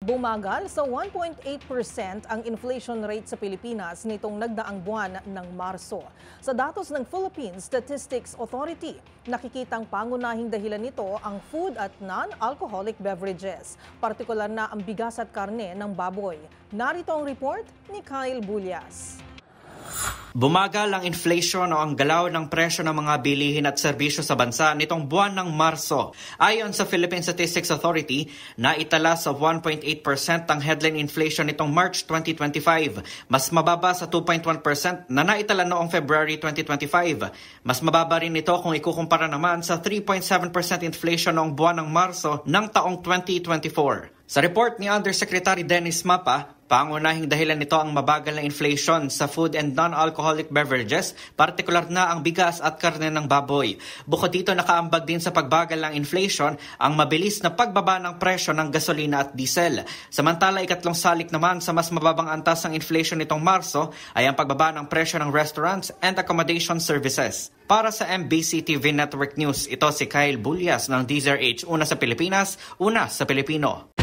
Bumagal sa 1.8% ang inflation rate sa Pilipinas nitong nagdaang buwan ng Marso. Sa datos ng Philippine Statistics Authority, nakikitang pangunahing dahilan nito ang food at non-alcoholic beverages, partikular na ang bigas at karne ng baboy. Narito ang report ni Kyle Bulyas. Bumagal ang inflation o ang galaw ng presyo ng mga bilihin at serbisyo sa bansa nitong buwan ng Marso. Ayon sa Philippine Statistics Authority, naitala sa 1.8% ang headline inflation nitong March 2025, mas mababa sa 2.1% na naitala noong February 2025. Mas mababa rin ito kung ikukumpara naman sa 3.7% inflation noong buwan ng Marso ng taong 2024. Sa report ni Undersecretary Dennis Mapa, pangunahing dahilan nito ang mabagal na inflation sa food and non-alcoholic beverages, partikular na ang bigas at karne ng baboy. Bukod dito, nakaambag din sa pagbagal ng inflation ang mabilis na pagbaba ng presyo ng gasolina at diesel. Samantala, ikatlong salik naman sa mas mababang antas ng inflation nitong Marso ay ang pagbaba ng presyo ng restaurants and accommodation services. Para sa MBC TV Network News, ito si Kyle Bulyas ng DZRH, una sa Pilipinas, una sa Pilipino.